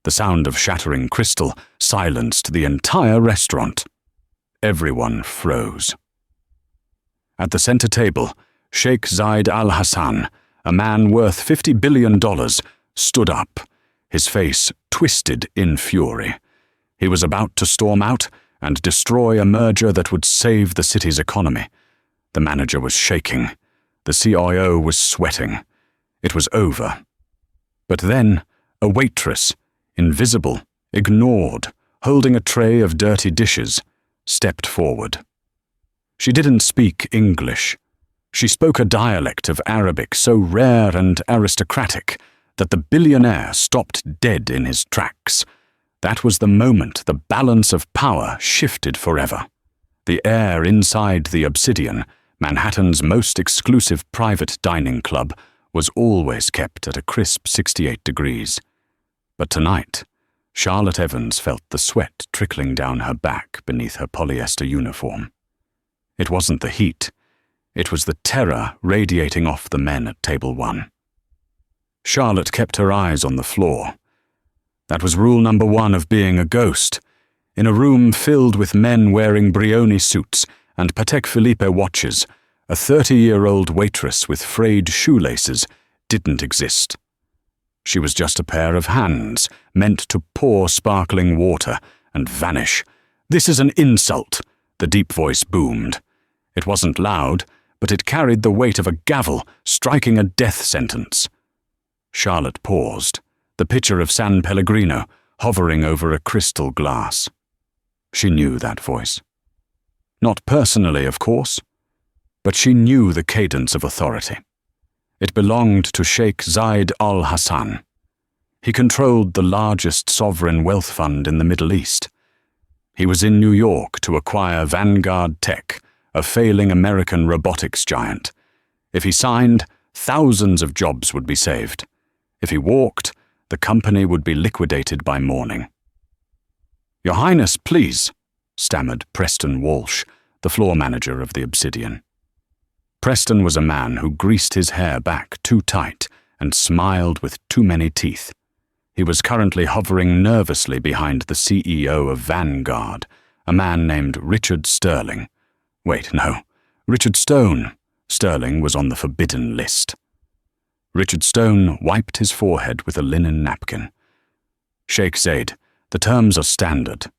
The sound of shattering crystal silenced the entire restaurant. Everyone froze. At the center table, Sheikh Zayed al-Hassan, a man worth $50 billion, stood up, his face twisted in fury. He was about to storm out and destroy a merger that would save the city's economy. The manager was shaking. The CIO was sweating. It was over. But then, a waitress, invisible, ignored, holding a tray of dirty dishes, stepped forward. She didn't speak English. She spoke a dialect of Arabic so rare and aristocratic that the billionaire stopped dead in his tracks. That was the moment the balance of power shifted forever. The air inside the Obsidian, Manhattan's most exclusive private dining club, was always kept at a crisp 68 degrees. But tonight, Charlotte Evans felt the sweat trickling down her back beneath her polyester uniform. It wasn't the heat. It was the terror radiating off the men at table 1. Charlotte kept her eyes on the floor. That was rule number 1 of being a ghost. In a room filled with men wearing Brioni suits and Patek Philippe watches, a 30-year-old waitress with frayed shoelaces didn't exist. She was just a pair of hands meant to pour sparkling water and vanish. "This is an insult," the deep voice boomed. It wasn't loud, but it carried the weight of a gavel striking a death sentence. Charlotte paused, the pitcher of San Pellegrino hovering over a crystal glass. She knew that voice. Not personally, of course, but she knew the cadence of authority. It belonged to Sheikh Zayed al-Hassan. He controlled the largest sovereign wealth fund in the Middle East. He was in New York to acquire Vanguard Tech, a failing American robotics giant. If he signed, thousands of jobs would be saved. If he walked, the company would be liquidated by morning. "Your Highness, please," stammered Preston Walsh, the floor manager of the Obsidian. Preston was a man who greased his hair back too tight and smiled with too many teeth. He was currently hovering nervously behind the CEO of Vanguard, a man named Richard Sterling. Wait, no, Richard Stone. Sterling was on the forbidden list. Richard Stone wiped his forehead with a linen napkin. "Sheikh Zayed, the terms are standard.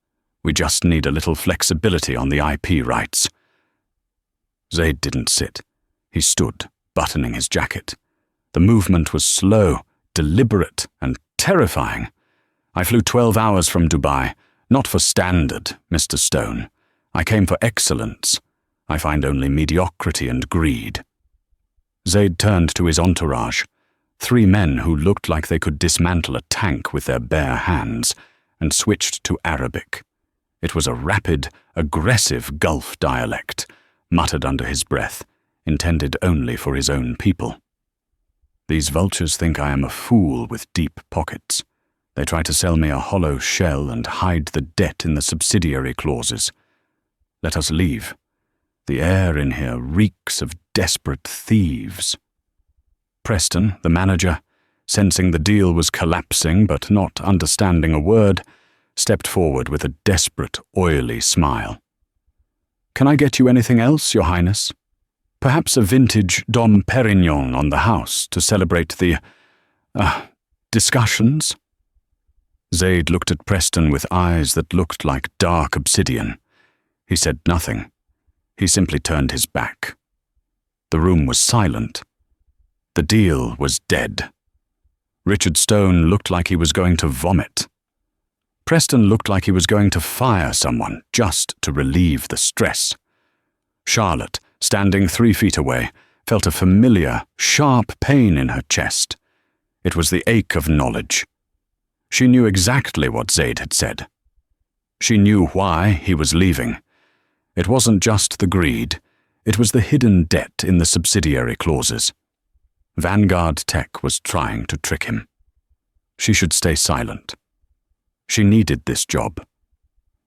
We just need a little flexibility on the IP rights." Zayed didn't sit. He stood, buttoning his jacket. The movement was slow, deliberate, and terrifying. "I flew 12 hours from Dubai, not for standard, Mr. Stone. I came for excellence. I find only mediocrity and greed." Zayed turned to his entourage, 3 men who looked like they could dismantle a tank with their bare hands, and switched to Arabic. It was a rapid, aggressive Gulf dialect, muttered under his breath, intended only for his own people. "These vultures think I am a fool with deep pockets. They try to sell me a hollow shell and hide the debt in the subsidiary clauses. Let us leave. The air in here reeks of desperate thieves." Preston, the manager, sensing the deal was collapsing but not understanding a word, stepped forward with a desperate, oily smile. "Can I get you anything else, Your Highness? Perhaps a vintage Dom Perignon on the house to celebrate the, discussions?" Zayed looked at Preston with eyes that looked like dark obsidian. He said nothing. He simply turned his back. The room was silent. The deal was dead. Richard Stone looked like he was going to vomit. Preston looked like he was going to fire someone just to relieve the stress. Charlotte, standing 3 feet away, felt a familiar, sharp pain in her chest. It was the ache of knowledge. She knew exactly what Zayed had said. She knew why he was leaving. It wasn't just the greed. It was the hidden debt in the subsidiary clauses. Vanguard Tech was trying to trick him. She should stay silent. She needed this job.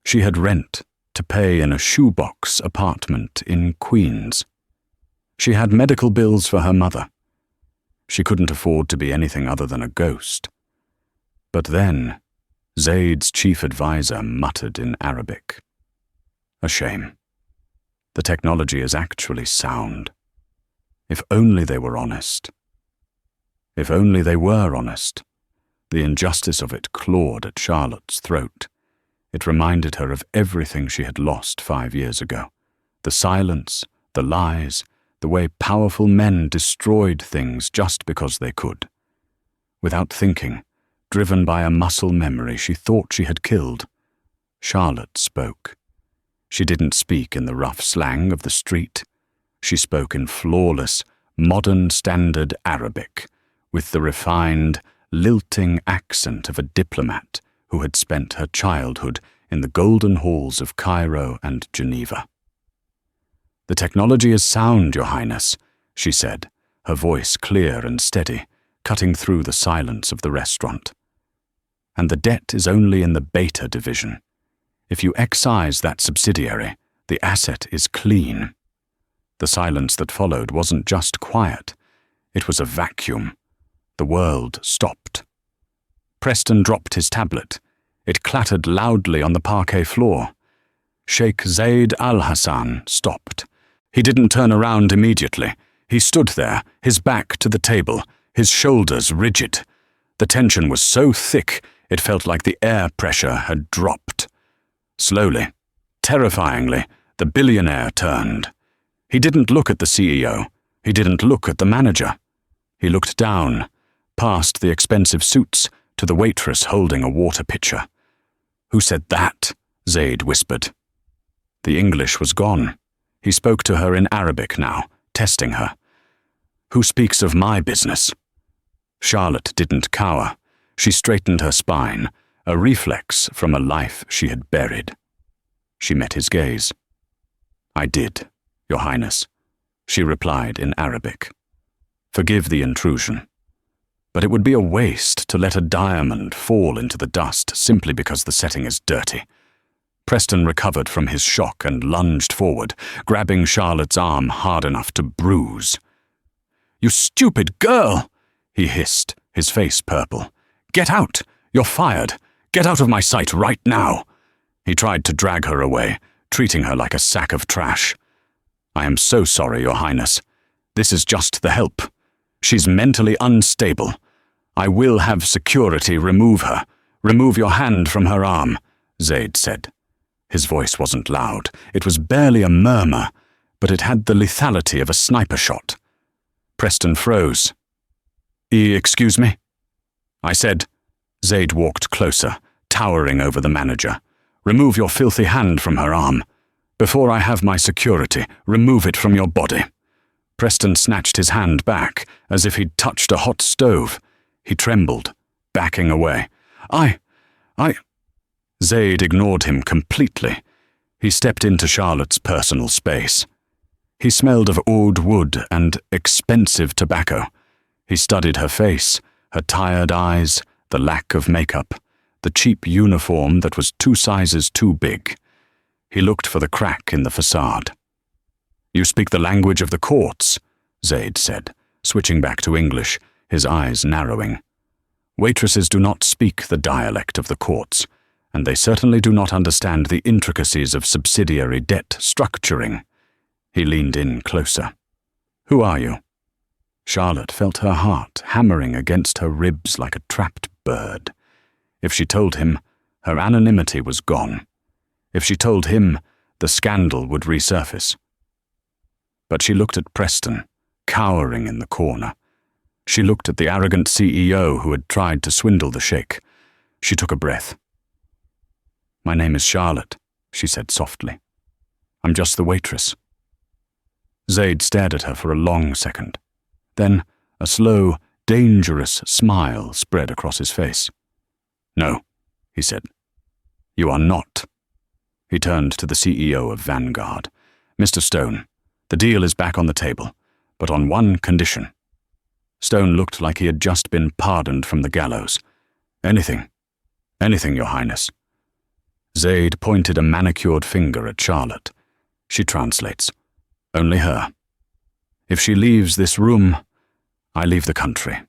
She had rent to pay in a shoebox apartment in Queens. She had medical bills for her mother. She couldn't afford to be anything other than a ghost. But then Zaid's chief advisor muttered in Arabic. A shame. The technology is actually sound. If only they were honest. If only they were honest. The injustice of it clawed at Charlotte's throat. It reminded her of everything she had lost 5 years ago. The silence, the lies, the way powerful men destroyed things just because they could. Without thinking, driven by a muscle memory she thought she had killed, Charlotte spoke. She didn't speak in the rough slang of the street. She spoke in flawless, modern standard Arabic, with the refined, lilting accent of a diplomat who had spent her childhood in the golden halls of Cairo and Geneva. "The technology is sound, Your Highness," she said, her voice clear and steady, cutting through the silence of the restaurant. "And the debt is only in the beta division. If you excise that subsidiary, the asset is clean." The silence that followed wasn't just quiet. It was a vacuum. The world stopped. Preston dropped his tablet. It clattered loudly on the parquet floor. Sheikh Zaid Al-Hassan stopped. He didn't turn around immediately. He stood there, his back to the table, his shoulders rigid. The tension was so thick, it felt like the air pressure had dropped. Slowly, terrifyingly, the billionaire turned. He didn't look at the CEO. He didn't look at the manager. He looked down, past the expensive suits, to the waitress holding a water pitcher. "Who said that?" Zaid whispered. The English was gone. He spoke to her in Arabic now, testing her. "Who speaks of my business?" Charlotte didn't cower. She straightened her spine, a reflex from a life she had buried. She met his gaze. "I did, Your Highness," she replied in Arabic. "Forgive the intrusion. But it would be a waste to let a diamond fall into the dust simply because the setting is dirty." Preston recovered from his shock and lunged forward, grabbing Charlotte's arm hard enough to bruise. "You stupid girl!" he hissed, his face purple. "Get out! You're fired! Get out of my sight right now!" He tried to drag her away, treating her like a sack of trash. "I am so sorry, Your Highness. This is just the help. She's mentally unstable. I will have security remove her. Remove your hand from her arm," Zaid said. His voice wasn't loud. It was barely a murmur, but it had the lethality of a sniper shot. Preston froze. Excuse me?" I said. Zaid walked closer, towering over the manager. "Remove your filthy hand from her arm. Before I have my security, remove it from your body." Preston snatched his hand back, as if he'd touched a hot stove. He trembled, backing away. I... Zaid ignored him completely. He stepped into Charlotte's personal space. He smelled of oud wood and expensive tobacco. He studied her face, her tired eyes, the lack of makeup, the cheap uniform that was 2 sizes too big. He looked for the crack in the facade. "You speak the language of the courts," Zaid said, switching back to English, his eyes narrowing. "Waitresses do not speak the dialect of the courts, and they certainly do not understand the intricacies of subsidiary debt structuring." He leaned in closer. "Who are you?" Charlotte felt her heart hammering against her ribs like a trapped bird. If she told him, her anonymity was gone. If she told him, the scandal would resurface. But she looked at Preston, cowering in the corner. She looked at the arrogant CEO who had tried to swindle the sheikh. She took a breath. "My name is Charlotte," she said softly. "I'm just the waitress." Zaid stared at her for a long second. Then a slow, dangerous smile spread across his face. "No," he said. "You are not." He turned to the CEO of Vanguard. "Mr. Stone, the deal is back on the table, but on one condition." Stone looked like he had just been pardoned from the gallows. "Anything. Anything, Your Highness." Zaid pointed a manicured finger at Charlotte. She translates. "Only her. If she leaves this room, I leave the country."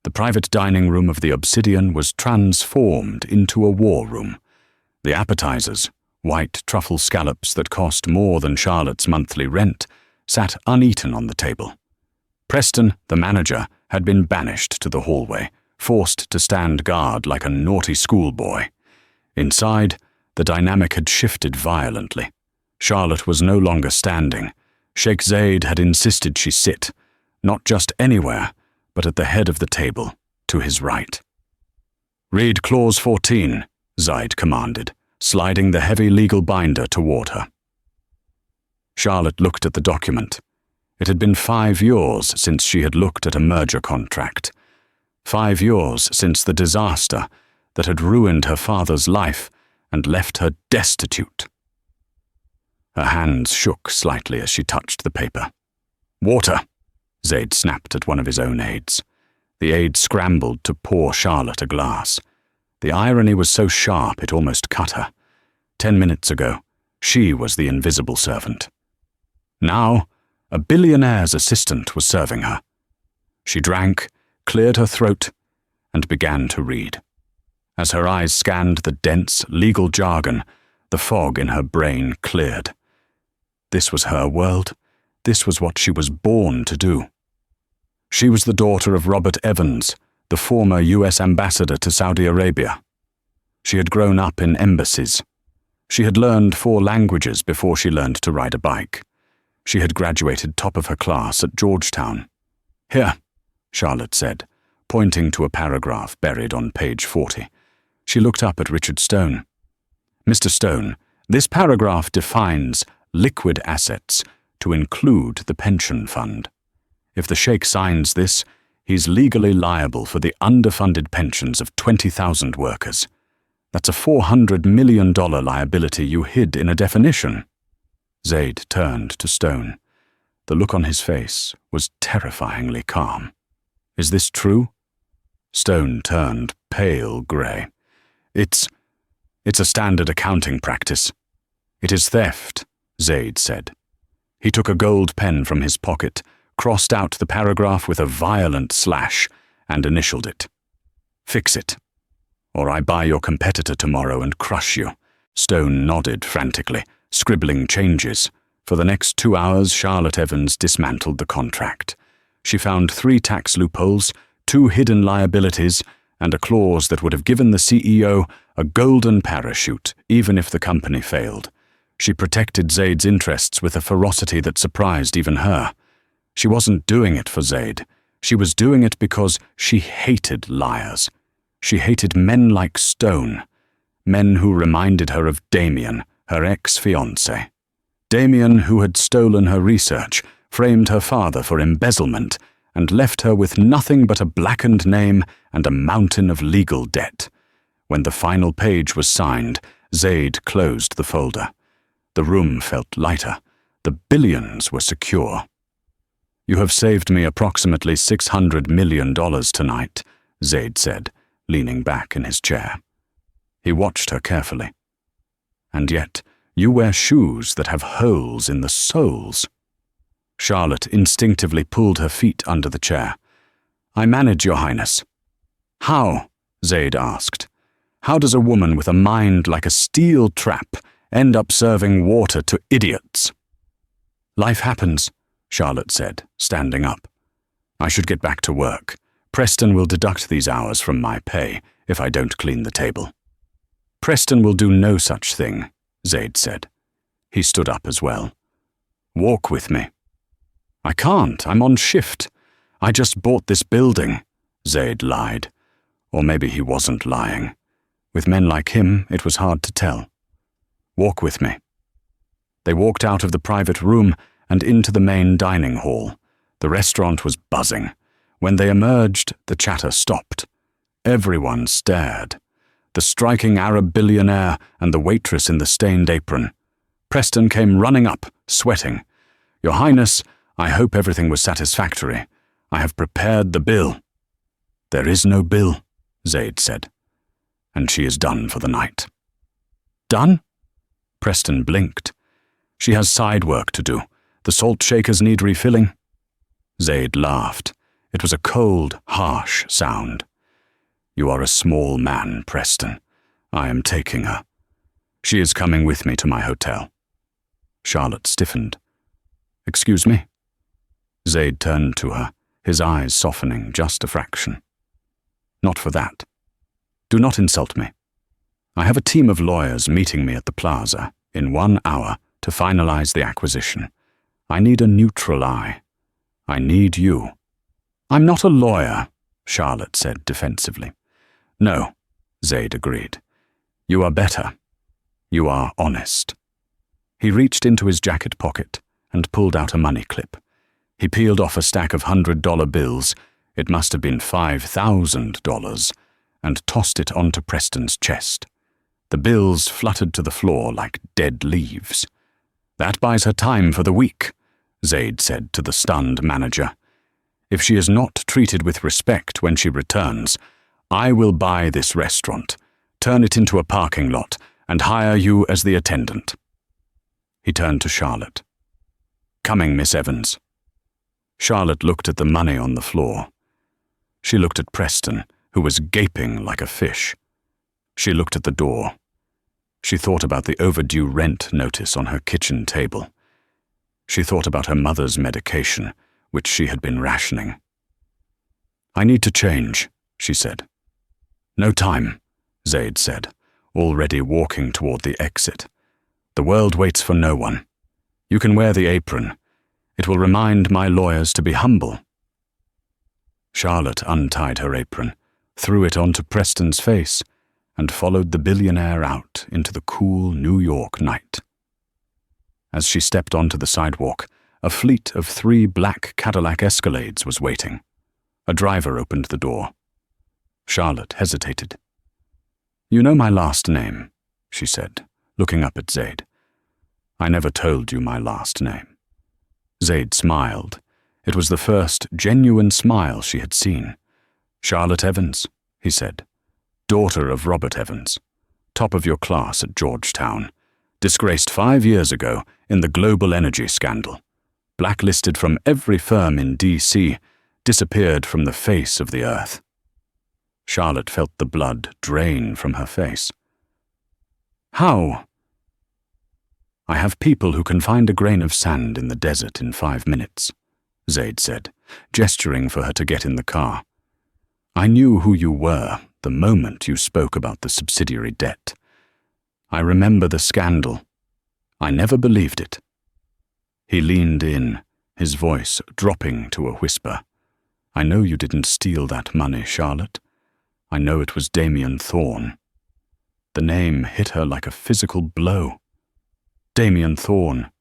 The private dining room of the Obsidian was transformed into a war room. The appetizers, white truffle scallops that cost more than Charlotte's monthly rent, sat uneaten on the table. Preston, the manager, had been banished to the hallway, forced to stand guard like a naughty schoolboy. Inside, the dynamic had shifted violently. Charlotte was no longer standing. Sheikh Zaid had insisted she sit, not just anywhere, but at the head of the table, to his right. "Read Clause 14, Zaid commanded, sliding the heavy legal binder toward her. Charlotte looked at the document. It had been 5 years since she had looked at a merger contract. 5 years since the disaster that had ruined her father's life and left her destitute. Her hands shook slightly as she touched the paper. "Water!" Zaid snapped at one of his own aides. The aide scrambled to pour Charlotte a glass. The irony was so sharp it almost cut her. 10 minutes ago, she was the invisible servant. Now, a billionaire's assistant was serving her. She drank, cleared her throat, and began to read. As her eyes scanned the dense legal jargon, the fog in her brain cleared. This was her world. This was what she was born to do. She was the daughter of Robert Evans, the former US ambassador to Saudi Arabia. She had grown up in embassies. She had learned 4 languages before she learned to ride a bike. She had graduated top of her class at Georgetown. "Here," Charlotte said, pointing to a paragraph buried on page 40. She looked up at Richard Stone. "Mr. Stone, this paragraph defines liquid assets to include the pension fund. If the Sheikh signs this, he's legally liable for the underfunded pensions of 20,000 workers. That's a $400 million liability you hid in a definition." Zaid turned to Stone. The look on his face was terrifyingly calm. "Is this true?" Stone turned pale grey. It's a standard accounting practice." "It is theft," Zaid said. He took a gold pen from his pocket, crossed out the paragraph with a violent slash, and initialed it. "Fix it, or I buy your competitor tomorrow and crush you." Stone nodded frantically, scribbling changes. For the next 2 hours, Charlotte Evans dismantled the contract. She found 3 tax loopholes, 2 hidden liabilities, and a clause that would have given the CEO a golden parachute, even if the company failed. She protected Zaid's interests with a ferocity that surprised even her. She wasn't doing it for Zaid. She was doing it because she hated liars. She hated men like Stone, men who reminded her of Damien, her ex-fiancé. Damien, who had stolen her research, framed her father for embezzlement, and left her with nothing but a blackened name and a mountain of legal debt. When the final page was signed, Zaid closed the folder. The room felt lighter. The billions were secure. "You have saved me approximately $600 million tonight," Zaid said, leaning back in his chair. He watched her carefully. "And yet, you wear shoes that have holes in the soles." Charlotte instinctively pulled her feet under the chair. "I manage, Your Highness." "How?" Zaid asked. "How does a woman with a mind like a steel trap end up serving water to idiots?" "Life happens," Charlotte said, standing up. "I should get back to work. Preston will deduct these hours from my pay if I don't clean the table." "Preston will do no such thing," Zaid said. He stood up as well. "Walk with me." "I can't. I'm on shift. I just bought this building," Zaid lied. Or maybe he wasn't lying. With men like him, it was hard to tell. "Walk with me." They walked out of the private room and into the main dining hall. The restaurant was buzzing. When they emerged, the chatter stopped. Everyone stared. The striking Arab billionaire and the waitress in the stained apron. Preston came running up, sweating. "Your Highness, I hope everything was satisfactory. I have prepared the bill." "There is no bill," Zaid said. "And she is done for the night." "Done?" Preston blinked. "She has side work to do. The salt shakers need refilling." Zaid laughed. It was a cold, harsh sound. "You are a small man, Preston. I am taking her. She is coming with me to my hotel." Charlotte stiffened. "Excuse me?" Zaid turned to her, his eyes softening just a fraction. "Not for that. Do not insult me. I have a team of lawyers meeting me at the plaza in 1 hour to finalize the acquisition. I need a neutral eye. I need you." "I'm not a lawyer," Charlotte said defensively. "No," Zaid agreed. "You are better. You are honest." He reached into his jacket pocket and pulled out a money clip. He peeled off a stack of $100 bills, it must have been $5,000, and tossed it onto Preston's chest. The bills fluttered to the floor like dead leaves. "That buys her time for the week," Zaid said to the stunned manager. "If she is not treated with respect when she returns, I will buy this restaurant, turn it into a parking lot, and hire you as the attendant." He turned to Charlotte. "Coming, Miss Evans." Charlotte looked at the money on the floor. She looked at Preston, who was gaping like a fish. She looked at the door. She thought about the overdue rent notice on her kitchen table. She thought about her mother's medication, which she had been rationing. "I need to change," she said. "No time," Zaid said, already walking toward the exit. "The world waits for no one. You can wear the apron. It will remind my lawyers to be humble." Charlotte untied her apron, threw it onto Preston's face, and followed the billionaire out into the cool New York night. As she stepped onto the sidewalk, a fleet of 3 black Cadillac Escalades was waiting. A driver opened the door. Charlotte hesitated. "You know my last name," she said, looking up at Zaid. "I never told you my last name." Zaid smiled. It was the first genuine smile she had seen. "Charlotte Evans," he said. "Daughter of Robert Evans. Top of your class at Georgetown. Disgraced 5 years ago in the global energy scandal. Blacklisted from every firm in D.C., disappeared from the face of the earth." Charlotte felt the blood drain from her face. "How?" "I have people who can find a grain of sand in the desert in 5 minutes," Zaid said, gesturing for her to get in the car. "I knew who you were the moment you spoke about the subsidiary debt. I remember the scandal. I never believed it." He leaned in, his voice dropping to a whisper. "I know you didn't steal that money, Charlotte. I know it was Damien Thorne." The name hit her like a physical blow. Damien Thorne,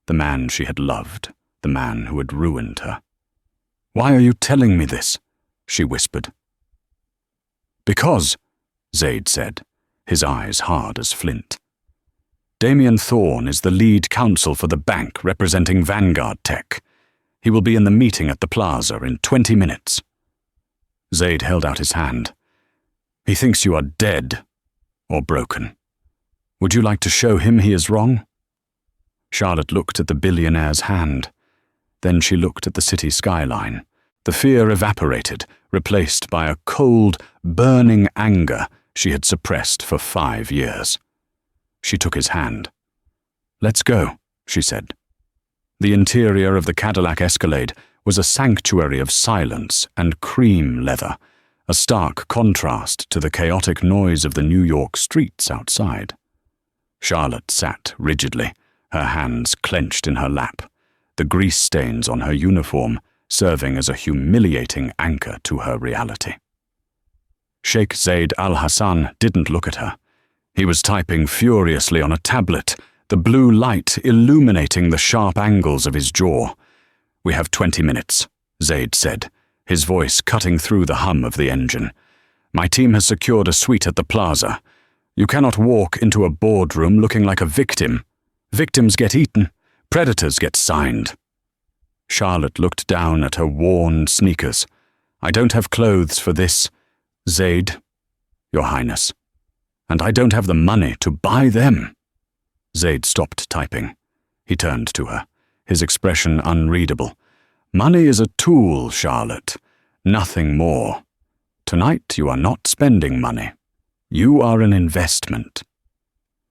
the man she had loved, the man who had ruined her. "Why are you telling me this?" she whispered. "Because," Zaid said, his eyes hard as flint. "Damien Thorne is the lead counsel for the bank representing Vanguard Tech. He will be in the meeting at the plaza in 20 minutes. Zaid held out his hand. "He thinks you are dead or broken. Would you like to show him he is wrong?" Charlotte looked at the billionaire's hand. Then she looked at the city skyline. The fear evaporated, replaced by a cold, burning anger she had suppressed for 5 years. She took his hand. "Let's go," she said. The interior of the Cadillac Escalade was a sanctuary of silence and cream leather, a stark contrast to the chaotic noise of the New York streets outside. Charlotte sat rigidly, her hands clenched in her lap, the grease stains on her uniform serving as a humiliating anchor to her reality. Sheikh Zaid al-Hassan didn't look at her. He was typing furiously on a tablet, the blue light illuminating the sharp angles of his jaw. "We have 20 minutes, Zaid said, his voice cutting through the hum of the engine. "My team has secured a suite at the plaza. You cannot walk into a boardroom looking like a victim. Victims get eaten, predators get signed." Charlotte looked down at her worn sneakers. "I don't have clothes for this, Zaid, Your Highness. And I don't have the money to buy them." Zaid stopped typing. He turned to her, his expression unreadable. "Money is a tool, Charlotte. Nothing more. Tonight you are not spending money. You are an investment.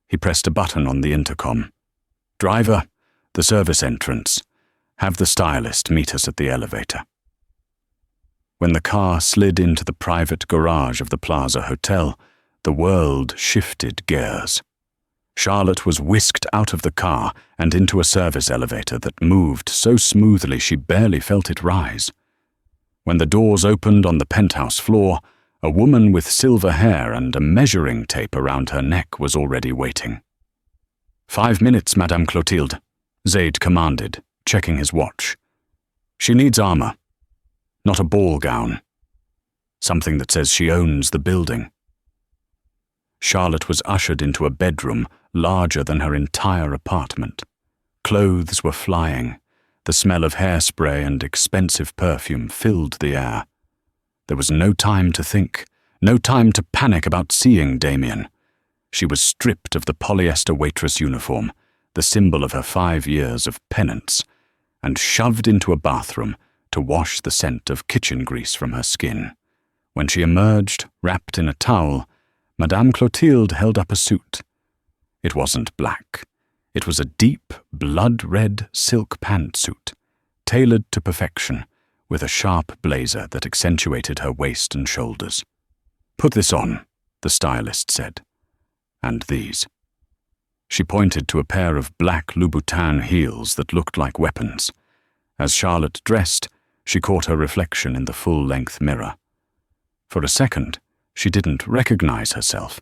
He pressed a button on the intercom. Driver, the service entrance. Have the stylist meet us at the elevator. When the car slid into the private garage of the Plaza Hotel, the world shifted gears. Charlotte was whisked out of the car and into a service elevator that moved so smoothly she barely felt it rise. When the doors opened on the penthouse floor, a woman with silver hair and a measuring tape around her neck was already waiting. 5 minutes, Madame Clotilde, Zaid commanded, checking his watch. She needs armor, not a ball gown. Something that says she owns the building. Charlotte was ushered into a bedroom larger than her entire apartment. Clothes were flying. The smell of hairspray and expensive perfume filled the air. There was no time to think, no time to panic about seeing Damien. She was stripped of the polyester waitress uniform, the symbol of her 5 years of penance, and shoved into a bathroom to wash the scent of kitchen grease from her skin. When she emerged, wrapped in a towel, Madame Clotilde held up a suit. It wasn't black. It was a deep, blood-red silk pantsuit, tailored to perfection, with a sharp blazer that accentuated her waist and shoulders. Put this on, the stylist said. And these. She pointed to a pair of black Louboutin heels that looked like weapons. As Charlotte dressed, she caught her reflection in the full-length mirror. For a second, she didn't recognize herself.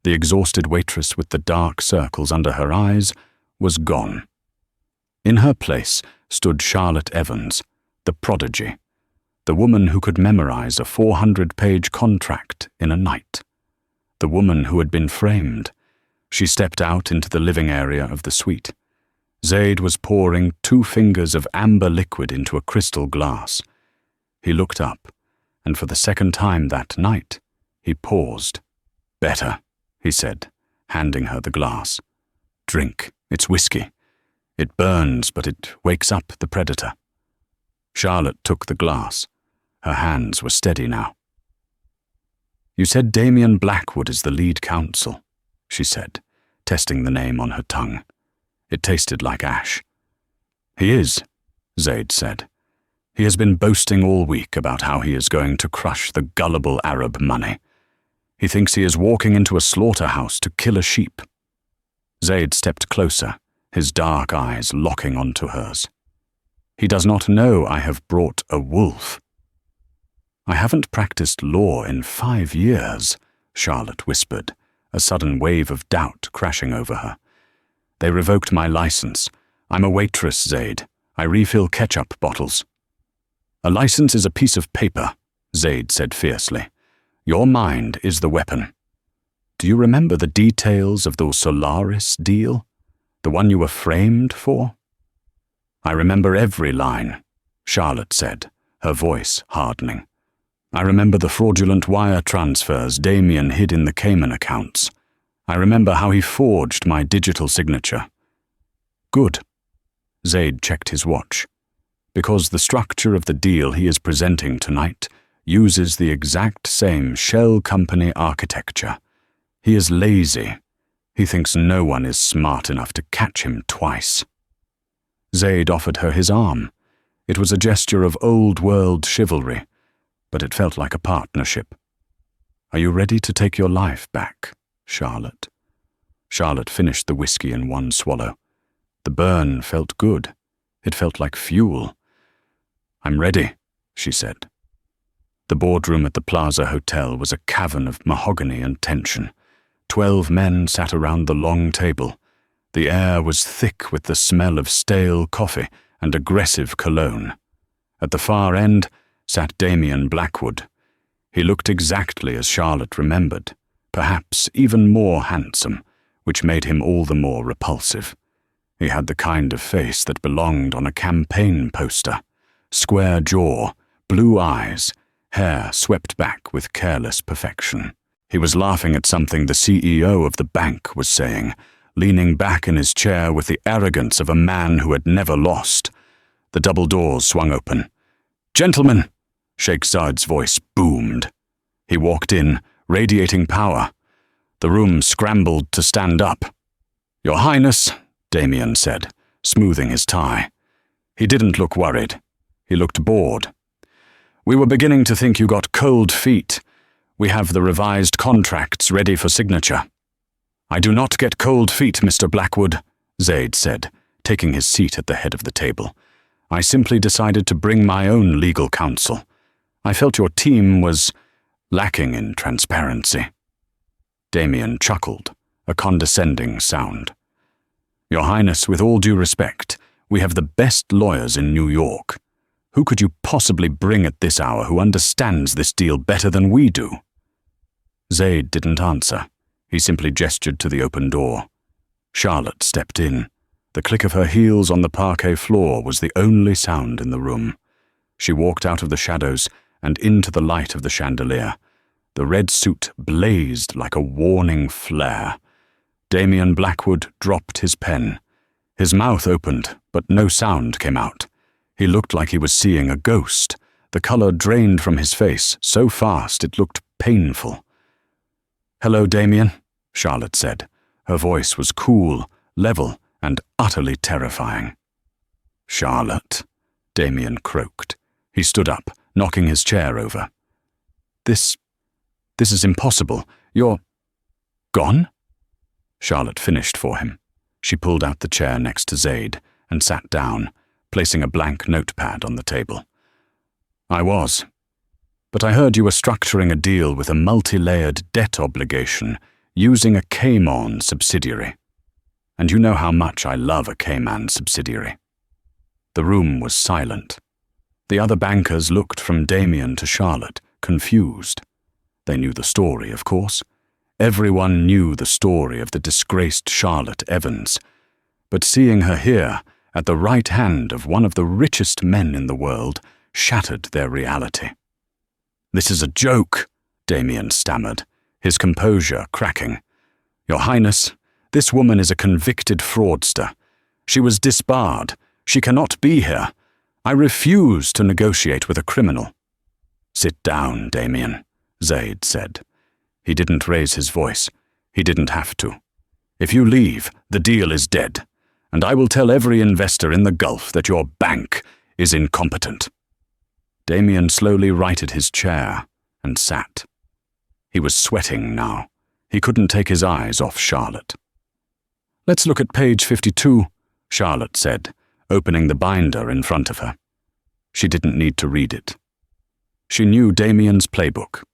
The exhausted waitress with the dark circles under her eyes was gone. In her place stood Charlotte Evans, the prodigy, the woman who could memorize a 400-page contract in a night, the woman who had been framed. She stepped out into the living area of the suite. Zaid was pouring 2 fingers of amber liquid into a crystal glass. He looked up, and for the second time that night, he paused. Better, he said, handing her the glass. Drink, it's whiskey. It burns, but it wakes up the predator. Charlotte took the glass. Her hands were steady now. You said Damien Blackwood is the lead counsel, she said, testing the name on her tongue. It tasted like ash. He is, Zaid said. He has been boasting all week about how he is going to crush the gullible Arab money. He thinks he is walking into a slaughterhouse to kill a sheep. Zaid stepped closer, his dark eyes locking onto hers. He does not know I have brought a wolf. I haven't practiced law in 5 years, Charlotte whispered, a sudden wave of doubt crashing over her. They revoked my license. I'm a waitress, Zaid. I refill ketchup bottles. A license is a piece of paper, Zaid said fiercely. Your mind is the weapon. Do you remember the details of the Solaris deal? The one you were framed for? I remember every line, Charlotte said, her voice hardening. I remember the fraudulent wire transfers Damien hid in the Cayman accounts. I remember how he forged my digital signature. Good. Zaid checked his watch. Because the structure of the deal he is presenting tonight uses the exact same shell company architecture. He is lazy. He thinks no one is smart enough to catch him twice. Zaid offered her his arm. It was a gesture of old-world chivalry, but it felt like a partnership. Are you ready to take your life back, Charlotte? Charlotte finished the whiskey in one swallow. The burn felt good. It felt like fuel. I'm ready, she said. The boardroom at the Plaza Hotel was a cavern of mahogany and tension. 12 men sat around the long table. The air was thick with the smell of stale coffee and aggressive cologne. At the far end sat Damien Blackwood. He looked exactly as Charlotte remembered, perhaps even more handsome, which made him all the more repulsive. He had the kind of face that belonged on a campaign poster. Square jaw, blue eyes, hair swept back with careless perfection. He was laughing at something the CEO of the bank was saying, leaning back in his chair with the arrogance of a man who had never lost. The double doors swung open. Gentlemen, Sheikh Zayed's voice boomed. He walked in, radiating power. The room scrambled to stand up. "Your Highness," Damien said, smoothing his tie. He didn't look worried. He looked bored. "We were beginning to think you got cold feet. We have the revised contracts ready for signature." "I do not get cold feet, Mr. Blackwood," Zayed said, taking his seat at the head of the table. "I simply decided to bring my own legal counsel. I felt your team was lacking in transparency." Damien chuckled, a condescending sound. "Your Highness, with all due respect, we have the best lawyers in New York. Who could you possibly bring at this hour who understands this deal better than we do?" Zayed didn't answer. He simply gestured to the open door. Charlotte stepped in. The click of her heels on the parquet floor was the only sound in the room. She walked out of the shadows and into the light of the chandelier. The red suit blazed like a warning flare. Damien Blackwood dropped his pen. His mouth opened, but no sound came out. He looked like he was seeing a ghost. The color drained from his face so fast it looked painful. "Hello, Damien," Charlotte said. Her voice was cool, level, and utterly terrifying. "Charlotte," Damien croaked. He stood up, knocking his chair over. This is impossible. You're gone?" Charlotte finished for him. She pulled out the chair next to Zayed and sat down, placing a blank notepad on the table. "I was. But I heard you were structuring a deal with a multi-layered debt obligation using a Cayman subsidiary. And you know how much I love a Cayman subsidiary." The room was silent. The other bankers looked from Damien to Charlotte, confused. They knew the story, of course. Everyone knew the story of the disgraced Charlotte Evans. But seeing her here, at the right hand of one of the richest men in the world, shattered their reality. "This is a joke," Damien stammered, his composure cracking. "Your Highness, this woman is a convicted fraudster. She was disbarred. She cannot be here. I refuse to negotiate with a criminal." "Sit down, Damien," Zayed said. He didn't raise his voice. He didn't have to. "If you leave, the deal is dead, and I will tell every investor in the Gulf that your bank is incompetent." Damien slowly righted his chair and sat. He was sweating now. He couldn't take his eyes off Charlotte. "Let's look at page 52, Charlotte said, opening the binder in front of her. She didn't need to read it. She knew Damien's playbook.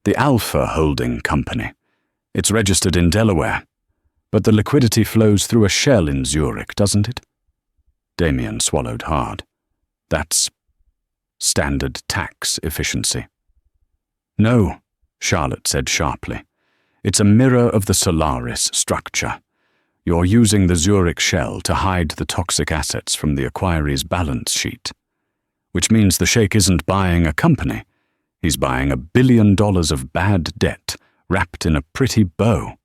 The Alpha Holding Company. It's registered in Delaware, but the liquidity flows through a shell in Zurich, doesn't it? Damien swallowed hard. That's standard tax efficiency. "No," Charlotte said sharply. "It's a mirror of the Solaris structure. You're using the Zurich shell to hide the toxic assets from the acquiree's balance sheet. Which means the sheikh isn't buying a company. He's buying $1 billion of bad debt wrapped in a pretty bow."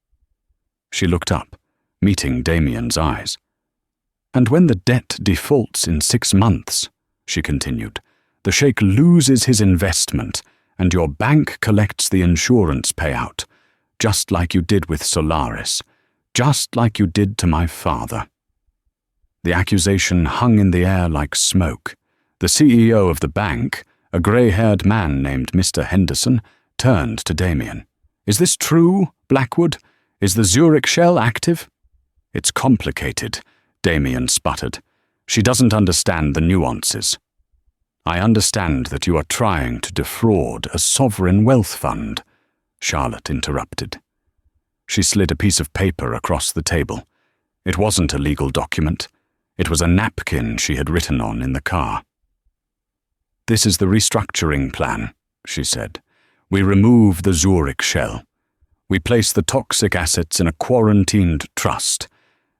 She looked up, meeting Damien's eyes. "And when the debt defaults in 6 months," she continued, "the sheikh loses his investment and your bank collects the insurance payout, just like you did with Solaris, just like you did to my father." The accusation hung in the air like smoke. The CEO of the bank, a grey-haired man named Mr. Henderson, turned to Damien. "Is this true, Blackwood? Is the Zurich shell active?" "It's complicated," Damien sputtered. "She doesn't understand the nuances." "I understand that you are trying to defraud a sovereign wealth fund," Charlotte interrupted. She slid a piece of paper across the table. It wasn't a legal document. It was a napkin she had written on in the car. "This is the restructuring plan," she said. "We remove the Zurich shell. We place the toxic assets in a quarantined trust,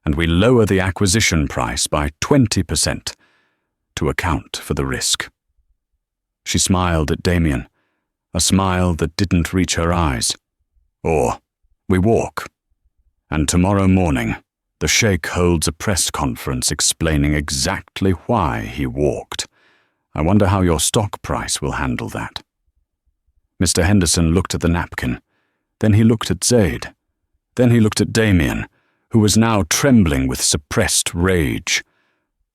and we lower the acquisition price by 20% to account for the risk." She smiled at Damien, a smile that didn't reach her eyes. "Or we walk. And tomorrow morning, the sheikh holds a press conference explaining exactly why he walked. I wonder how your stock price will handle that." Mr. Henderson looked at the napkin. Then he looked at Zaid. Then he looked at Damien, who was now trembling with suppressed rage.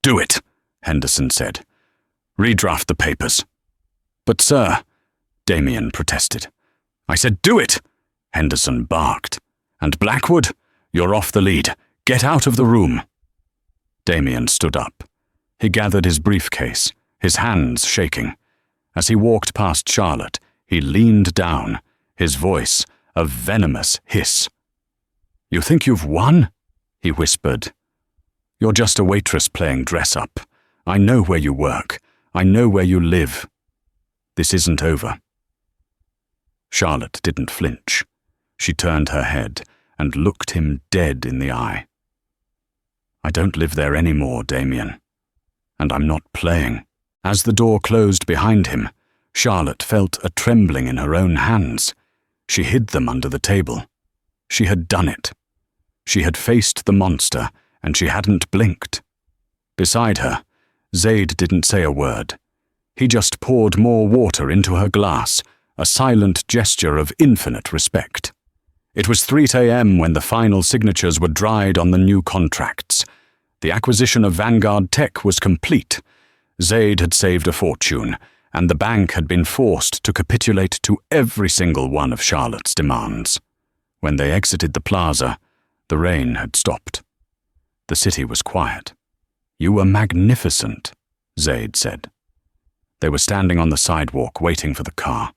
"Do it," Henderson said. "Redraft the papers." "But sir," Damien protested. "I said do it," Henderson barked. "And Blackwood, you're off the lead. Get out of the room." Damien stood up. He gathered his briefcase, his hands shaking. As he walked past Charlotte, he leaned down, his voice a venomous hiss. "You think you've won?" he whispered. "You're just a waitress playing dress-up. I know where you work. I know where you live. This isn't over." Charlotte didn't flinch. She turned her head and looked him dead in the eye. "I don't live there anymore, Damien. And I'm not playing." As the door closed behind him, Charlotte felt a trembling in her own hands. She hid them under the table. She had done it. She had faced the monster, and she hadn't blinked. Beside her, Zaid didn't say a word. He just poured more water into her glass, a silent gesture of infinite respect. It was 3 a.m. when the final signatures were dried on the new contracts. The acquisition of Vanguard Tech was complete. Zaid had saved a fortune, and the bank had been forced to capitulate to every single one of Charlotte's demands. When they exited the plaza, the rain had stopped. The city was quiet. "You were magnificent," Zaid said. They were standing on the sidewalk waiting for the car.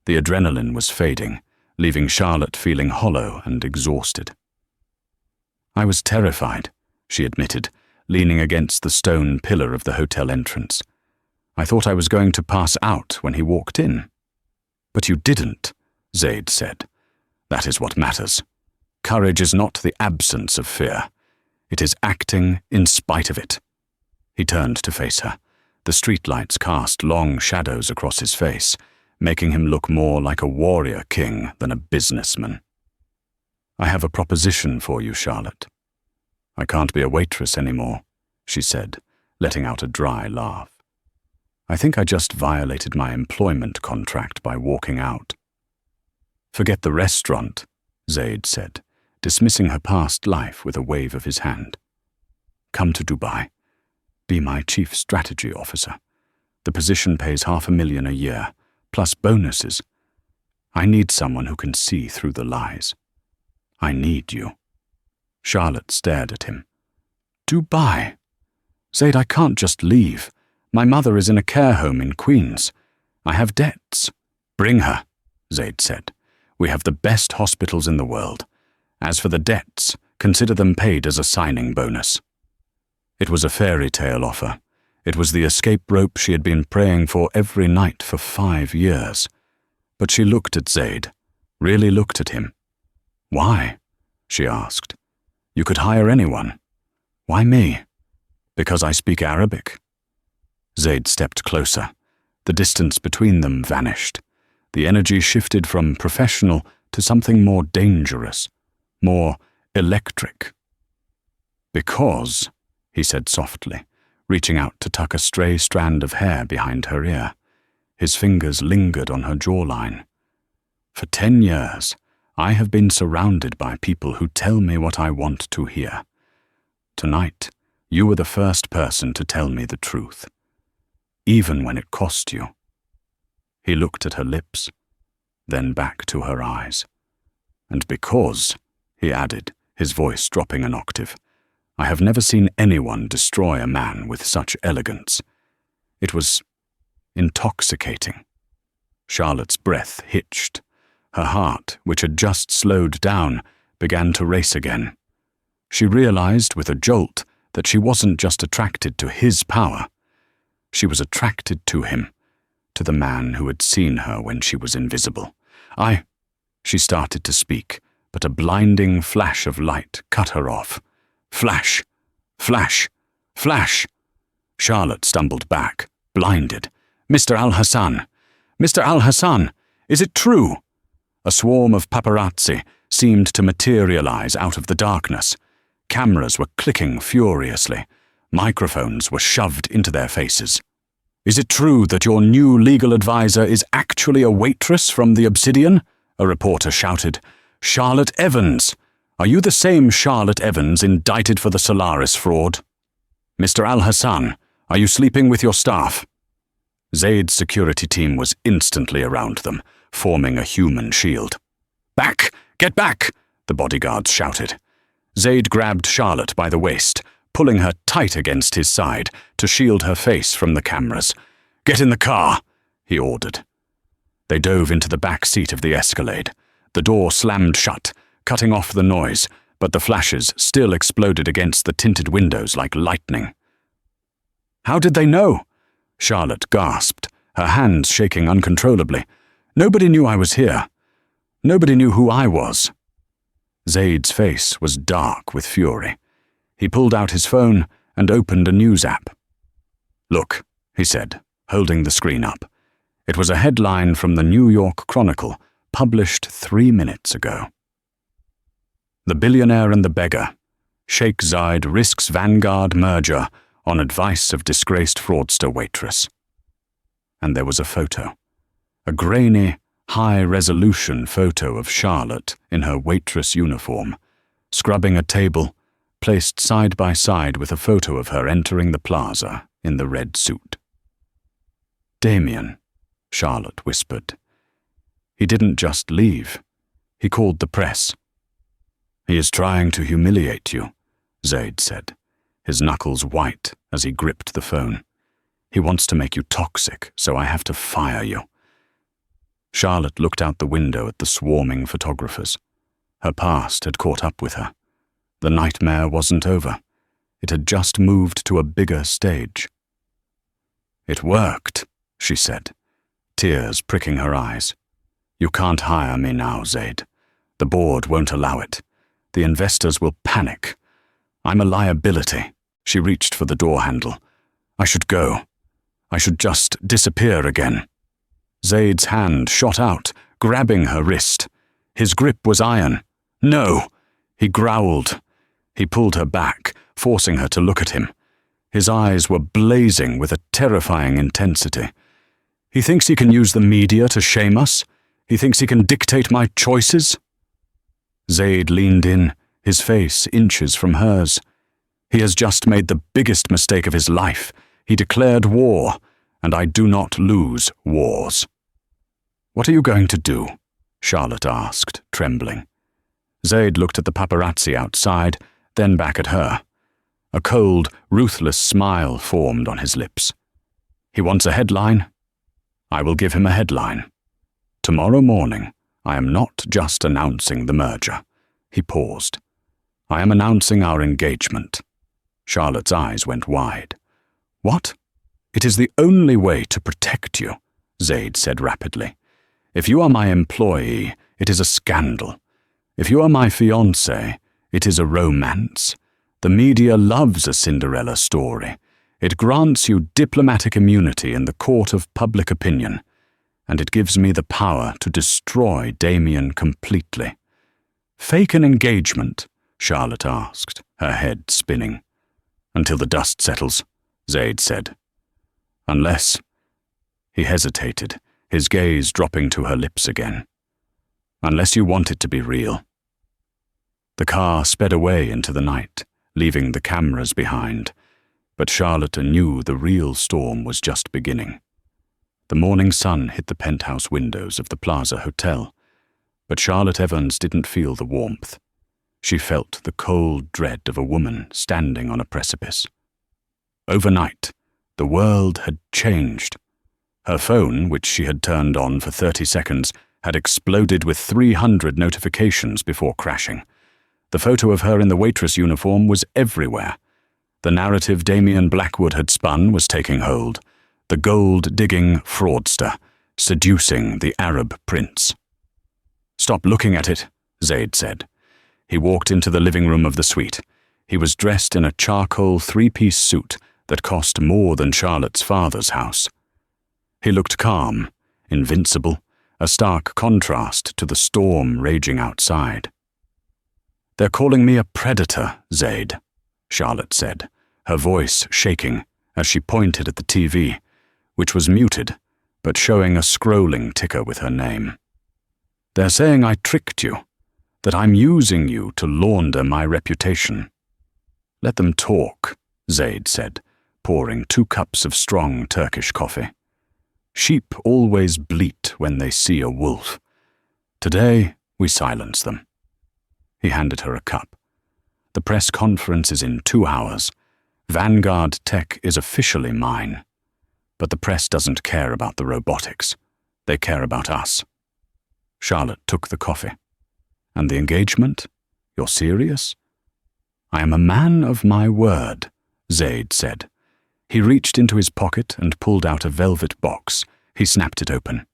The adrenaline was fading, leaving Charlotte feeling hollow and exhausted. "I was terrified," she admitted, leaning against the stone pillar of the hotel entrance. "I thought I was going to pass out when he walked in." "But you didn't," Zaid said. "That is what matters. Courage is not the absence of fear. It is acting in spite of it." He turned to face her. The streetlights cast long shadows across his face, making him look more like a warrior king than a businessman. "I have a proposition for you, Charlotte." "I can't be a waitress anymore," she said, letting out a dry laugh. "I think I just violated my employment contract by walking out." "Forget the restaurant," Zaid said, dismissing her past life with a wave of his hand. "Come to Dubai. Be my chief strategy officer. The position pays $500,000 a year, plus bonuses. I need someone who can see through the lies. I need you." Charlotte stared at him. "Dubai? Zaid, I can't just leave. My mother is in a care home in Queens. I have debts." "Bring her," Zaid said. "We have the best hospitals in the world. As for the debts, consider them paid as a signing bonus." It was a fairy tale offer. It was the escape rope she had been praying for every night for 5 years. But she looked at Zaid, really looked at him. "Why?" she asked. "You could hire anyone. Why me?" "Because I speak Arabic." Zaid stepped closer. The distance between them vanished. The energy shifted from professional to something more dangerous, more electric. "Because," he said softly, reaching out to tuck a stray strand of hair behind her ear. His fingers lingered on her jawline. "For 10 years, I have been surrounded by people who tell me what I want to hear. Tonight, you were the first person to tell me the truth, even when it cost you." He looked at her lips, then back to her eyes. "And because," he added, his voice dropping an octave, "I have never seen anyone destroy a man with such elegance. It was intoxicating." Charlotte's breath hitched. Her heart, which had just slowed down, began to race again. She realized with a jolt that she wasn't just attracted to his power. She was attracted to him, to the man who had seen her when she was invisible. She started to speak, but a blinding flash of light cut her off. Flash! Flash! Flash! Charlotte stumbled back, blinded. "Mr. Al-Hassan! Mr. Al-Hassan! Is it true?" A swarm of paparazzi seemed to materialize out of the darkness. Cameras were clicking furiously. Microphones were shoved into their faces. Is it true that your new legal advisor is actually a waitress from the Obsidian? A reporter shouted. Charlotte Evans! Are you the same Charlotte Evans indicted for the Solaris fraud? Mr. Al-Hassan, are you sleeping with your staff? Zaid's security team was instantly around them, forming a human shield. Back! Get back! The bodyguards shouted. Zaid grabbed Charlotte by the waist, pulling her tight against his side to shield her face from the cameras. Get in the car, he ordered. They dove into the back seat of the Escalade. The door slammed shut, cutting off the noise, but the flashes still exploded against the tinted windows like lightning. How did they know? Charlotte gasped, her hands shaking uncontrollably. Nobody knew I was here. Nobody knew who I was. Zaid's face was dark with fury. He pulled out his phone and opened a news app. Look, he said, holding the screen up. It was a headline from the New York Chronicle, published 3 minutes ago. The Billionaire and the Beggar. Sheikh Zayed risks Vanguard merger on advice of disgraced fraudster Waitress. And there was a photo. A grainy, high-resolution photo of Charlotte in her Waitress uniform, scrubbing a table, placed side by side with a photo of her entering the plaza in the red suit. Damien, Charlotte whispered. He didn't just leave. He called the press. He is trying to humiliate you, Zaid said, his knuckles white as he gripped the phone. He wants to make you toxic, so I have to fire you. Charlotte looked out the window at the swarming photographers. Her past had caught up with her. The nightmare wasn't over. It had just moved to a bigger stage. It worked, she said, tears pricking her eyes. You can't hire me now, Zaid. The board won't allow it. The investors will panic. I'm a liability. She reached for the door handle. I should go. I should just disappear again. Zaid's hand shot out, grabbing her wrist. His grip was iron. No! He growled. He pulled her back, forcing her to look at him. His eyes were blazing with a terrifying intensity. He thinks he can use the media to shame us? He thinks he can dictate my choices? Zaid leaned in, his face inches from hers. He has just made the biggest mistake of his life. He declared war, and I do not lose wars. What are you going to do? Charlotte asked, trembling. Zaid looked at the paparazzi outside, then back at her. A cold, ruthless smile formed on his lips. He wants a headline? I will give him a headline. Tomorrow morning, I am not just announcing the merger. He paused. I am announcing our engagement. Charlotte's eyes went wide. What? It is the only way to protect you, Zaid said rapidly. If you are my employee, it is a scandal. If you are my fiancé, it is a romance. The media loves a Cinderella story. It grants you diplomatic immunity in the court of public opinion, and it gives me the power to destroy Damien completely. Fake an engagement? Charlotte asked, her head spinning. Until the dust settles, Zaid said. Unless... He hesitated, his gaze dropping to her lips again. Unless you want it to be real. The car sped away into the night, leaving the cameras behind, but Charlotte knew the real storm was just beginning. The morning sun hit the penthouse windows of the Plaza Hotel, but Charlotte Evans didn't feel the warmth. She felt the cold dread of a woman standing on a precipice. Overnight, the world had changed. Her phone, which she had turned on for 30 seconds, had exploded with 300 notifications before crashing. The photo of her in the Waitress uniform was everywhere. The narrative Damien Blackwood had spun was taking hold. The gold-digging fraudster, seducing the Arab prince. Stop looking at it, Zaid said. He walked into the living room of the suite. He was dressed in a charcoal three-piece suit that cost more than Charlotte's father's house. He looked calm, invincible, a stark contrast to the storm raging outside. They're calling me a predator, Zaid, Charlotte said, her voice shaking as she pointed at the TV. which was muted, but showing a scrolling ticker with her name. "They're saying I tricked you, that I'm using you to launder my reputation." "Let them talk," Zaid said, pouring 2 cups of strong Turkish coffee. "Sheep always bleat when they see a wolf. Today, we silence them." He handed her a cup. "The press conference is in 2 hours. Vanguard Tech is officially mine. But the press doesn't care about the robotics. They care about us." Charlotte took the coffee. "And the engagement? You're serious?" "I am a man of my word," Zaid said. He reached into his pocket and pulled out a velvet box. He snapped it open.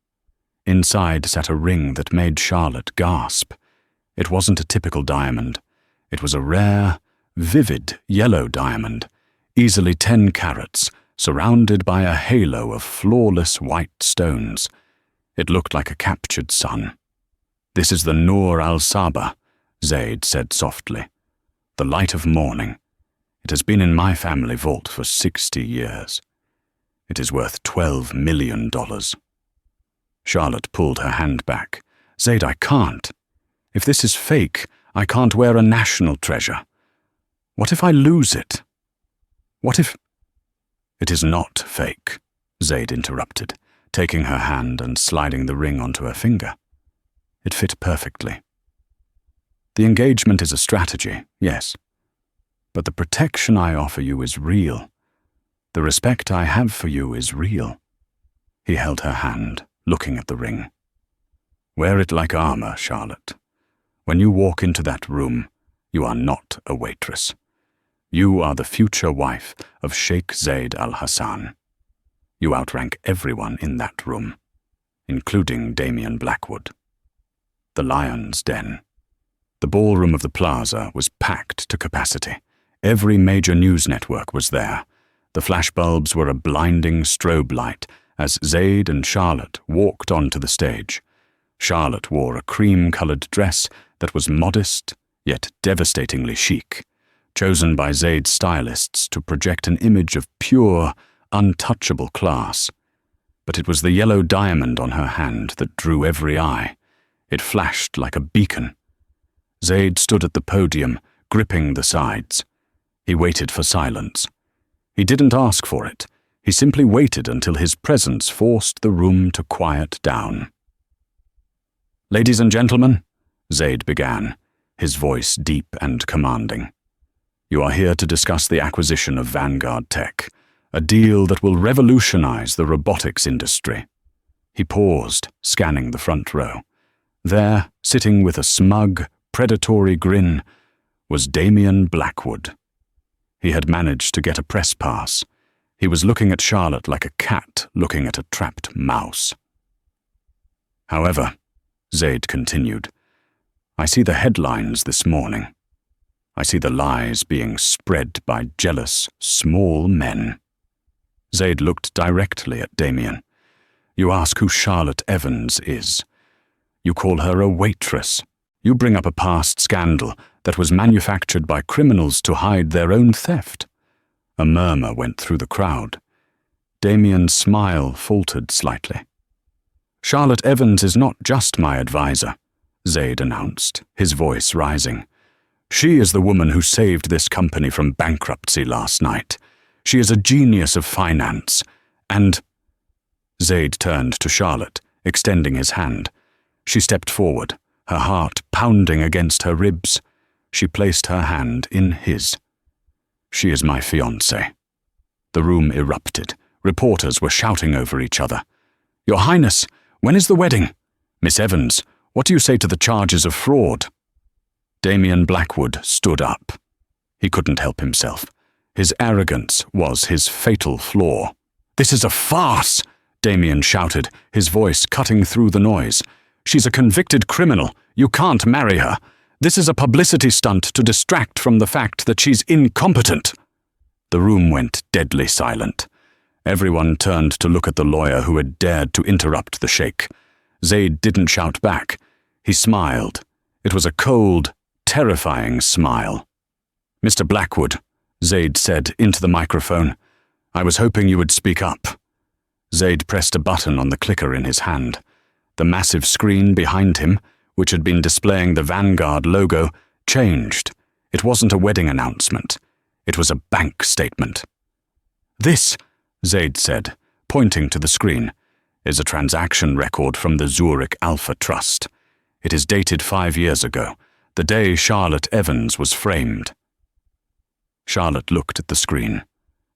Inside sat a ring that made Charlotte gasp. It wasn't a typical diamond. It was a rare, vivid yellow diamond, easily 10 carats, surrounded by a halo of flawless white stones. It looked like a captured sun. "This is the Nur al-Saba," Zaid said softly. "The light of morning. It has been in my family vault for 60 years. It is worth $12 million. Charlotte pulled her hand back. "Zaid, I can't. If this is fake, I can't wear a national treasure. What if I lose it? What if—" "It is not fake," Zaid interrupted, taking her hand and sliding the ring onto her finger. It fit perfectly. "The engagement is a strategy, yes. But the protection I offer you is real. The respect I have for you is real." He held her hand, looking at the ring. "Wear it like armor, Charlotte. When you walk into that room, you are not a waitress. You are the future wife of Sheikh Zaid al-Hassan. You outrank everyone in that room, including Damian Blackwood." The Lion's Den. The ballroom of the plaza was packed to capacity. Every major news network was there. The flashbulbs were a blinding strobe light as Zaid and Charlotte walked onto the stage. Charlotte wore a cream-colored dress that was modest, yet devastatingly chic, chosen by Zaid's stylists to project an image of pure, untouchable class. But it was the yellow diamond on her hand that drew every eye. It flashed like a beacon. Zaid stood at the podium, gripping the sides. He waited for silence. He didn't ask for it. He simply waited until his presence forced the room to quiet down. "Ladies and gentlemen," Zaid began, his voice deep and commanding. "You are here to discuss the acquisition of Vanguard Tech, a deal that will revolutionize the robotics industry." He paused, scanning the front row. There, sitting with a smug, predatory grin, was Damian Blackwood. He had managed to get a press pass. He was looking at Charlotte like a cat looking at a trapped mouse. "However," Zaid continued, "I see the headlines this morning. I see the lies being spread by jealous, small men." Zaid looked directly at Damian. "You ask who Charlotte Evans is. You call her a waitress. You bring up a past scandal that was manufactured by criminals to hide their own theft." A murmur went through the crowd. Damian's smile faltered slightly. "Charlotte Evans is not just my advisor," Zaid announced, his voice rising. "She is the woman who saved this company from bankruptcy last night. She is a genius of finance, and—" Zaid turned to Charlotte, extending his hand. She stepped forward, her heart pounding against her ribs. She placed her hand in his. "She is my fiancée." The room erupted. Reporters were shouting over each other. "Your Highness, when is the wedding? Miss Evans, what do you say to the charges of fraud?" Damian Blackwood stood up. He couldn't help himself. His arrogance was his fatal flaw. "This is a farce!" Damian shouted, his voice cutting through the noise. "She's a convicted criminal. You can't marry her. This is a publicity stunt to distract from the fact that she's incompetent." The room went deadly silent. Everyone turned to look at the lawyer who had dared to interrupt the sheikh. Zaid didn't shout back. He smiled. It was a cold, terrifying smile. "Mr. Blackwood," Zaid said into the microphone, "I was hoping you would speak up." Zaid pressed a button on the clicker in his hand. The massive screen behind him, which had been displaying the Vanguard logo, changed. It wasn't a wedding announcement. It was a bank statement. "This," Zaid said, pointing to the screen, "is a transaction record from the Zurich Alpha Trust. It is dated 5 years ago, the day Charlotte Evans was framed." Charlotte looked at the screen.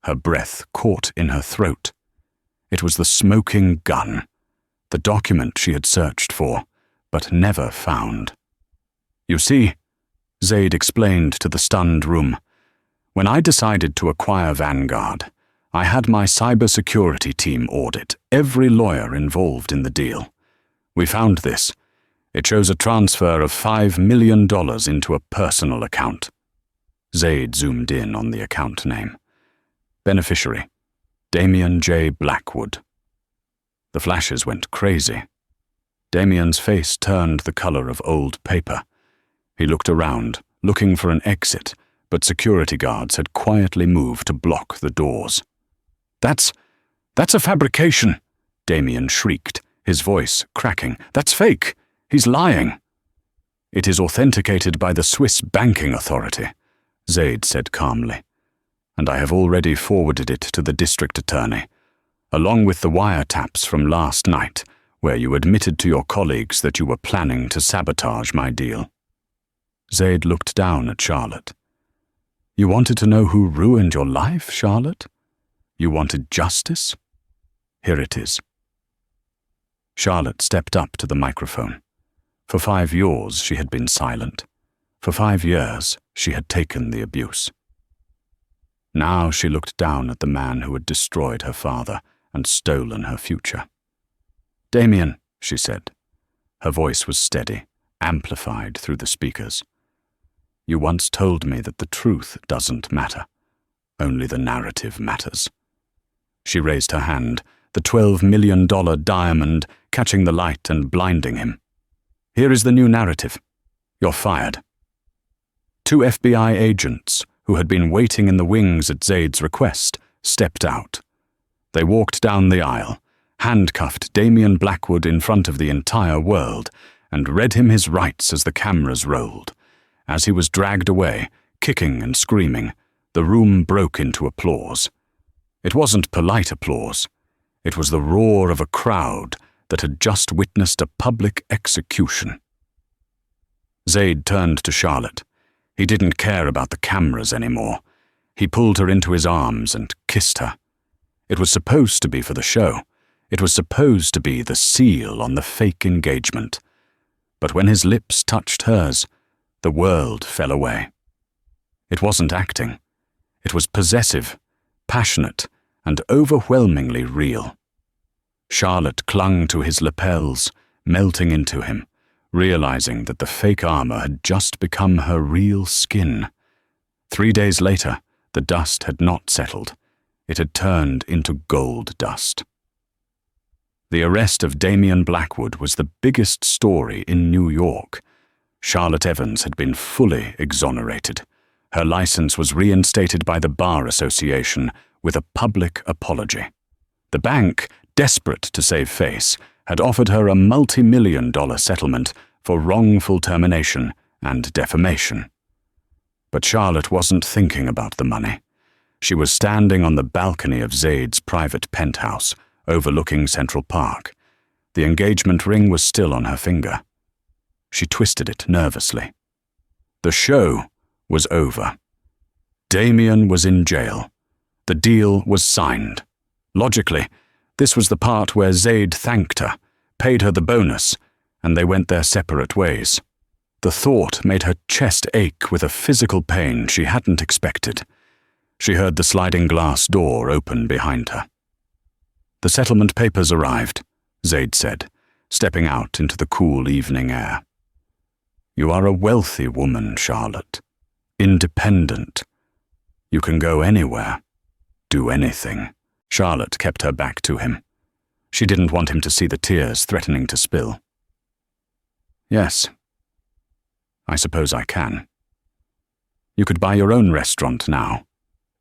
Her breath caught in her throat. It was the smoking gun, the document she had searched for, but never found. "You see," Zaid explained to the stunned room, "when I decided to acquire Vanguard, I had my cybersecurity team audit every lawyer involved in the deal. We found this. It shows a transfer of $5 million into a personal account." Zaid zoomed in on the account name. Beneficiary, Damien J. Blackwood. The flashes went crazy. Damien's face turned the color of old paper. He looked around, looking for an exit, but security guards had quietly moved to block the doors. That's a fabrication," Damien shrieked, his voice cracking. "That's fake. He's lying." "It is authenticated by the Swiss Banking Authority," Zaid said calmly, "and I have already forwarded it to the district attorney, along with the wiretaps from last night, where you admitted to your colleagues that you were planning to sabotage my deal." Zaid looked down at Charlotte. "You wanted to know who ruined your life, Charlotte? You wanted justice? Here it is." Charlotte stepped up to the microphone. For 5 years she had been silent. For 5 years she had taken the abuse. Now she looked down at the man who had destroyed her father and stolen her future. "Damien," she said. Her voice was steady, amplified through the speakers. "You once told me that the truth doesn't matter. Only the narrative matters." She raised her hand, the $12 million diamond catching the light and blinding him. "Here is the new narrative. You're fired." 2 FBI agents, who had been waiting in the wings at Zaid's request, stepped out. They walked down the aisle, handcuffed Damien Blackwood in front of the entire world, and read him his rights as the cameras rolled. As he was dragged away, kicking and screaming, the room broke into applause. It wasn't polite applause. It was the roar of a crowd that had just witnessed a public execution. Zaid turned to Charlotte. He didn't care about the cameras anymore. He pulled her into his arms and kissed her. It was supposed to be for the show. It was supposed to be the seal on the fake engagement. But when his lips touched hers, the world fell away. It wasn't acting. It was possessive, passionate, and overwhelmingly real. Charlotte clung to his lapels, melting into him, realizing that the fake armor had just become her real skin. 3 days later, the dust had not settled. It had turned into gold dust. The arrest of Damien Blackwood was the biggest story in New York. Charlotte Evans had been fully exonerated. Her license was reinstated by the Bar Association with a public apology. The bank, desperate to save face, had offered her a multi-million-dollar settlement for wrongful termination and defamation. But Charlotte wasn't thinking about the money. She was standing on the balcony of Zaid's private penthouse, overlooking Central Park. The engagement ring was still on her finger. She twisted it nervously. The show was over. Damien was in jail. The deal was signed. Logically, this was the part where Zaid thanked her, paid her the bonus, and they went their separate ways. The thought made her chest ache with a physical pain she hadn't expected. She heard the sliding glass door open behind her. "The settlement papers arrived," Zaid said, stepping out into the cool evening air. "You are a wealthy woman, Charlotte. Independent. You can go anywhere, do anything." Charlotte kept her back to him. She didn't want him to see the tears threatening to spill. "Yes, I suppose I can. You could buy your own restaurant now,"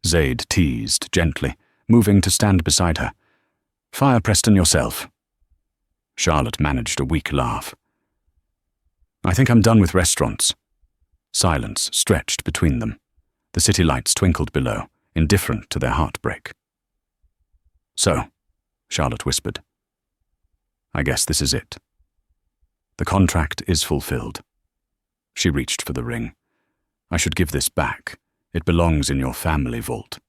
Zaid teased gently, moving to stand beside her. Fire Preston yourself." Charlotte managed a weak laugh. "I think I'm done with restaurants." Silence stretched between them. The city lights twinkled below, indifferent to their heartbreak. "So," Charlotte whispered, "I guess this is it. The contract is fulfilled." She reached for the ring. "I should give this back. It belongs in your family vault."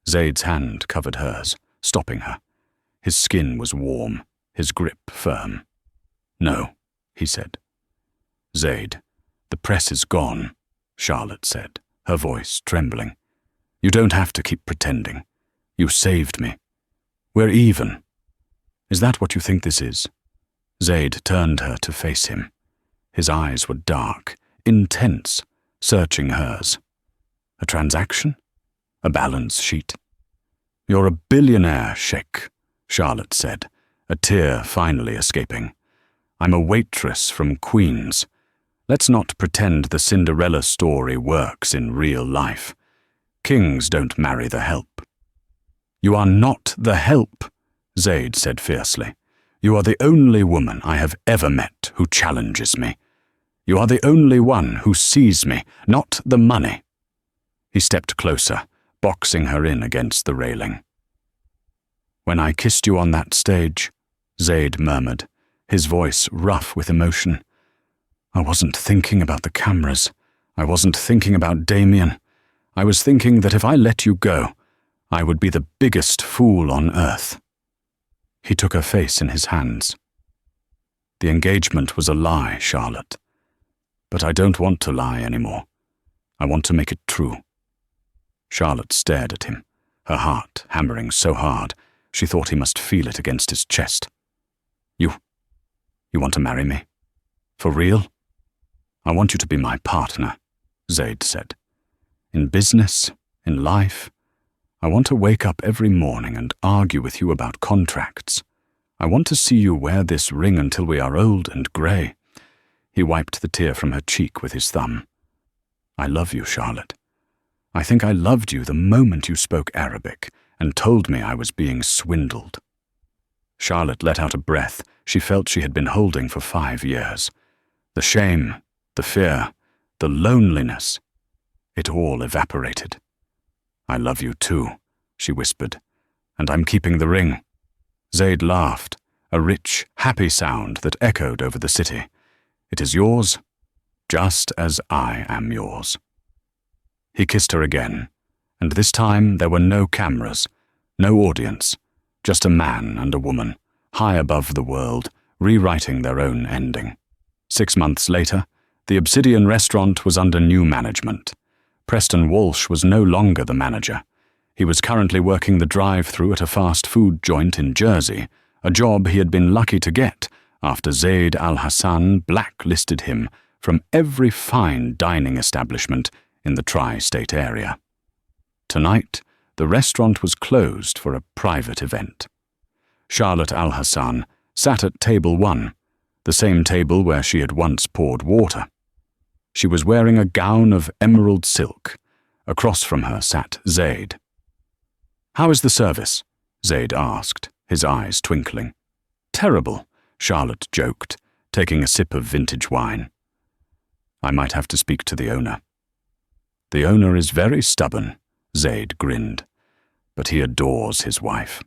Zaid's hand covered hers, stopping her. His skin was warm, his grip firm. "No," he said. "Zaid, the press is gone," Charlotte said, her voice trembling. "You don't have to keep pretending. You saved me. We're even. Is that what you think this is?" Zaid turned her to face him. His eyes were dark, intense, searching hers. "A transaction? A balance sheet?" "You're a billionaire, Sheikh," Charlotte said, a tear finally escaping. "I'm a waitress from Queens. Let's not pretend the Cinderella story works in real life. Kings don't marry the help." "You are not the help," Zaid said fiercely. "You are the only woman I have ever met who challenges me. You are the only one who sees me, not the money." He stepped closer, boxing her in against the railing. "When I kissed you on that stage," Zaid murmured, his voice rough with emotion, "I wasn't thinking about the cameras. I wasn't thinking about Damien. I was thinking that if I let you go, I would be the biggest fool on earth." He took her face in his hands. "The engagement was a lie, Charlotte. But I don't want to lie anymore. I want to make it true." Charlotte stared at him, her heart hammering so hard she thought he must feel it against his chest. You want to marry me? For real?" "I want you to be my partner," Zaid said. "In business, in life. I want to wake up every morning and argue with you about contracts. I want to see you wear this ring until we are old and grey." He wiped the tear from her cheek with his thumb. "I love you, Charlotte. I think I loved you the moment you spoke Arabic and told me I was being swindled." Charlotte let out a breath she felt she had been holding for 5 years. The shame, the fear, the loneliness, it all evaporated. "I love you too," she whispered, "and I'm keeping the ring." Zaid laughed, a rich, happy sound that echoed over the city. "It is yours, just as I am yours." He kissed her again, and this time there were no cameras, no audience, just a man and a woman, high above the world, rewriting their own ending. 6 months later, the Obsidian restaurant was under new management. Preston Walsh was no longer the manager. He was currently working the drive-thru at a fast food joint in Jersey, a job he had been lucky to get after Zaid al-Hassan blacklisted him from every fine dining establishment in the tri-state area. Tonight, the restaurant was closed for a private event. Charlotte al-Hassan sat at table 1, the same table where she had once poured water. She was wearing a gown of emerald silk. Across from her sat Zaid. "How is the service?" Zaid asked, his eyes twinkling. "Terrible," Charlotte joked, taking a sip of vintage wine. "I might have to speak to the owner." "The owner is very stubborn," Zaid grinned, "but he adores his wife."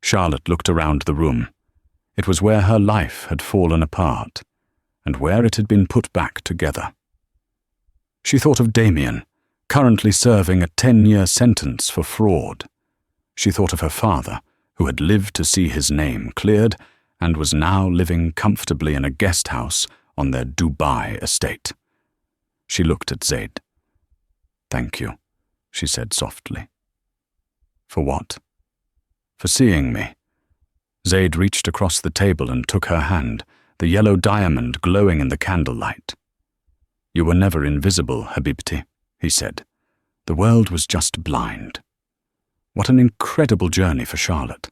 Charlotte looked around the room. It was where her life had fallen apart, and where it had been put back together. She thought of Damien, currently serving a 10-year sentence for fraud. She thought of her father, who had lived to see his name cleared and was now living comfortably in a guest house on their Dubai estate. She looked at Zaid. "Thank you," she said softly. "For what?" "For seeing me." Zaid reached across the table and took her hand, the yellow diamond glowing in the candlelight. "You were never invisible, Habibti," he said. "The world was just blind." What an incredible journey for Charlotte.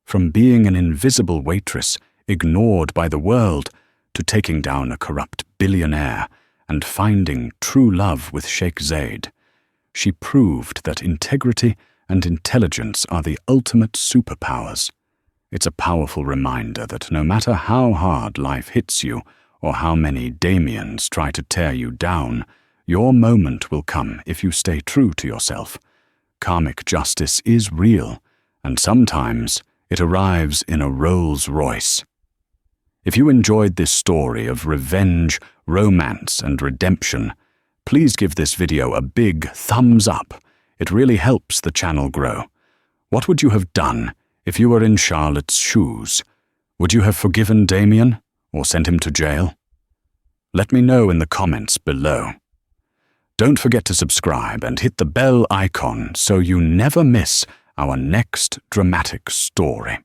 From being an invisible waitress, ignored by the world, to taking down a corrupt billionaire and finding true love with Sheikh Zaid. She proved that integrity and intelligence are the ultimate superpowers. It's a powerful reminder that no matter how hard life hits you or how many Damiens try to tear you down, your moment will come if you stay true to yourself. Karmic justice is real, and sometimes it arrives in a Rolls Royce. If you enjoyed this story of revenge, romance, and redemption, please give this video a big thumbs up. It really helps the channel grow. What would you have done if you were in Charlotte's shoes? Would you have forgiven Damien or sent him to jail? Let me know in the comments below. Don't forget to subscribe and hit the bell icon so you never miss our next dramatic story.